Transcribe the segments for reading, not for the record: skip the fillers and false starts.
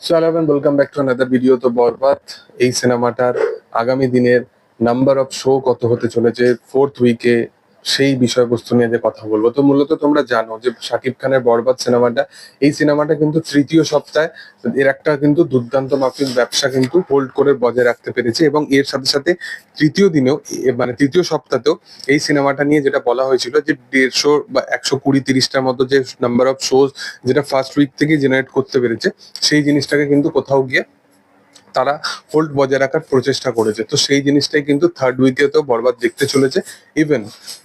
So hello and welcome back to another video. তো বরবাদ এই সিনেমাটার আগামী দিনের নাম্বার অফ শো কত হতে চলেছে ফোর্থ উইকে, সেই বিষয়বস্তু নিয়ে যে কথা বলবো। তো মূলত তোমরা জানো যে শাকিব খানের বরবাদ সিনেমাটা, এই সিনেমাটা কিন্তু তৃতীয় সপ্তাহে এর একটা কিন্তু দুর্দান্ত মাফিক ব্যবসা কিন্তু হোল্ড করে বজায় রাখতে পেরেছে, এবং এর সাথে সাথে তৃতীয় দিনেও মানে তৃতীয় সপ্তাহেও এই সিনেমাটা নিয়ে যেটা বলা হয়েছিল যে 150 বা 120-30টার মতো যে নাম্বার অফ শোজ যেটা ফার্স্ট উইক থেকে জেনারেট করতে পেরেছে, সেই জিনিসটাকে কিন্তু কোথাও গিয়ে তারা হোল্ড বজায় রাখার প্রচেষ্টা করেছে। তো সেই জিনিসটাই কিন্তু থার্ড উইকেতেও বরবাদ দেখতে চলেছে। ইভেন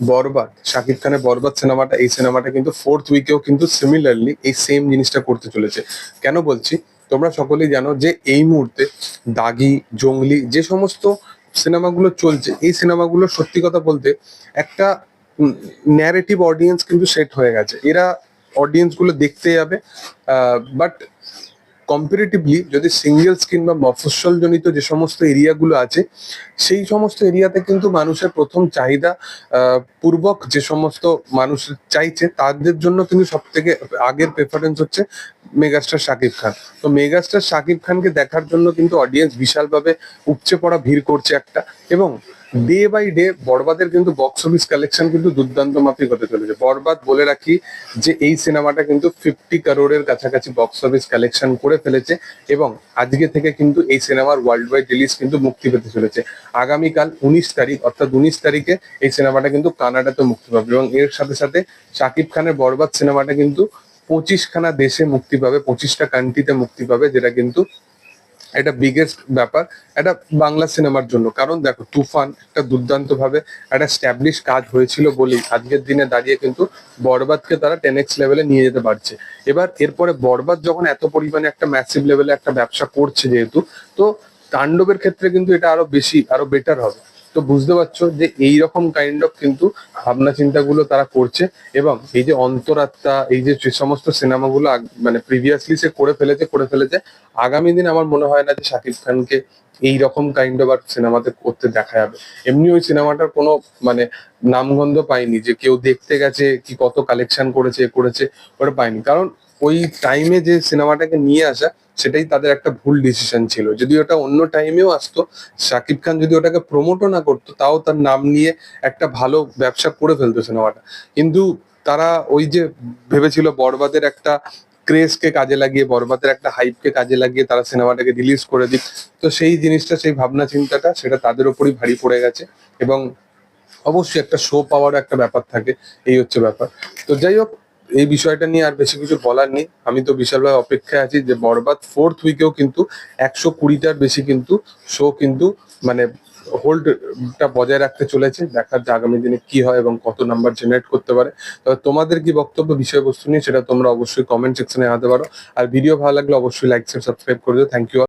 বরবাদ, শাকিব খানের বরবাদ সিনেমাটা, এই সিনেমাটা কিন্তু ফোর্থ উইকেও কিন্তু সিমিলারলি এই সেম জিনিসটা করতে চলেছে। কেন বলছি, তোমরা সকলেই জানো যে এই মুহূর্তে দাগি, জঙ্গলি যে সমস্ত সিনেমাগুলো চলছে, এই সিনেমাগুলো সত্যি কথা বলতে একটা ন্যারেটিভ অডিয়েন্স কিন্তু সেট হয়ে গেছে। এরা অডিয়েন্স গুলো দেখতে যাবে, বাট কম্পারেটিভলি যদি সিঙ্গেল স্ক্রিন বা মফস্বল জনিত যে সমস্ত এরিয়াগুলো আছে, সেই সমস্ত এরিয়াতে কিন্তু মানুষের প্রথম চাহিদা পূর্বক যে সমস্ত মানুষ চাইছে, তাদের জন্য কিন্তু সব থেকে আগের প্রেফারেন্স হচ্ছে মেগাস্টার শাকিব খান। তো মেগাস্টার শাকিব খানকে দেখার জন্য কিন্তু অডিয়েন্স বিশালভাবে উপচে পড়া ভিড় করছে একটা। এবং ডে বাই ডে বরবাদের কিন্তু বক্স অফিস কালেকশন কিন্তু দুর্দান্ত মাফিক হতে চলেছে। বরবাদ বলে রাখি যে এই সিনেমাটা কিন্তু 50 কারোরের কাছাকাছি বক্স অফিস কালেকশন করে ফেলেছে, এবং আজকে থেকে কিন্তু এই সিনেমার ওয়ার্ল্ড ওয়াইড রিলিজ কিন্তু মুক্তি পেতে চলেছে। আগামীকাল 19 তারিখ, অর্থাৎ 19 তারিখে এই সিনেমাটা কিন্তু কানাডাতে মুক্তি পাবে, এবং এর সাথে সাথে শাকিব খানের বরবাদ সিনেমাটা কিন্তু 25খানা দেশে মুক্তি পাবে, 25টা কান্ট্রিতে মুক্তি পাবে, যেটা কিন্তু এটা বিগেস্ট ব্যাপার এটা বাংলা সিনেমার জন্য। কারণ দেখো, তুফান একটা দুর্দান্ত ভাবে একটা স্ট্যাবলিশ কাজ হয়েছিল বলেই আজকের দিনে দাঁড়িয়ে কিন্তু বরবাদকে তারা 10x লেভেলে নিয়ে যেতে পারছে। এবার এরপরে বরবাদ যখন এত পরিমাণে একটা ম্যাসিভ লেভেলে একটা ব্যবসা করছে যেহেতু, তো তাণ্ডবের ক্ষেত্রে কিন্তু এটা আরো বেশি আরো বেটার হবে। তো বুঝতে পারছো যে এইরকম কাইন্ড অফ কিন্তু ভাবনা চিন্তাগুলো তারা করছে। এবং এই যে অন্তরাত্মা, এই যে সমস্ত সিনেমাগুলো মানে প্রিভিয়াসলি সে করে ফেলেছে, আগামী দিন আমার মনে হয় না যে শাকিব খানকে এইরকম কাইন্ড অফ আর সিনেমাতে করতে দেখা যাবে। এমনি ওই সিনেমাটার কোনো মানে নামগন্ধ পাইনি যে কেউ দেখতে গেছে কি কত কালেকশন করেছে ওটা পাইনি। কারণ ওই টাইমে যে সিনেমাটাকে নিয়ে আসা, সেটাই তাদের একটা ভুল ডিসিশন ছিল। যদি ওটা অন্য টাইমেও আসতো, শাকিব খান যদি ওটাকে প্রমোটও না করতো, তাও তার নাম নিয়ে একটা ভালো ব্যবসা করে ফেলতো সিনেমাটা। কিন্তু তারা ওই যে ভেবেছিল বরবাদের একটা ক্রেজকে কাজে লাগিয়ে, বরবাদের একটা হাইপকে কাজে লাগিয়ে তারা সিনেমাটাকে রিলিজ করে দিক। তো সেই জিনিসটা, সেই ভাবনা চিন্তাটা সেটা তাদের উপরই ভারী পড়ে গেছে। এবং অবশ্যই একটা শো পাওয়ার একটা ব্যাপার থাকে, এই হচ্ছে ব্যাপার। তো যাই হোক, এই বিষয়টা নিয়ে আর বেশি কিছু বলার নেই। আমি তো বিশালভাবে অপেক্ষায় আছি যে বরবাদ ফোর্থ উইকেও কিন্তু 120টার বেশি কিন্তু শো কিন্তু মানে হোল্ডটা বজায় রাখতে চলেছে। দেখার যে আগামী দিনে কি হয় এবং কত নাম্বার জেনারেট করতে পারে। তবে তোমাদের কি বক্তব্য বিষয়বস্তু নিয়ে, সেটা তোমরা অবশ্যই কমেন্ট সেকশনে জানাতে পারো। আর ভিডিও ভালো লাগলে অবশ্যই লাইক শেয়ার সাবস্ক্রাইব করে দিও। Thank you.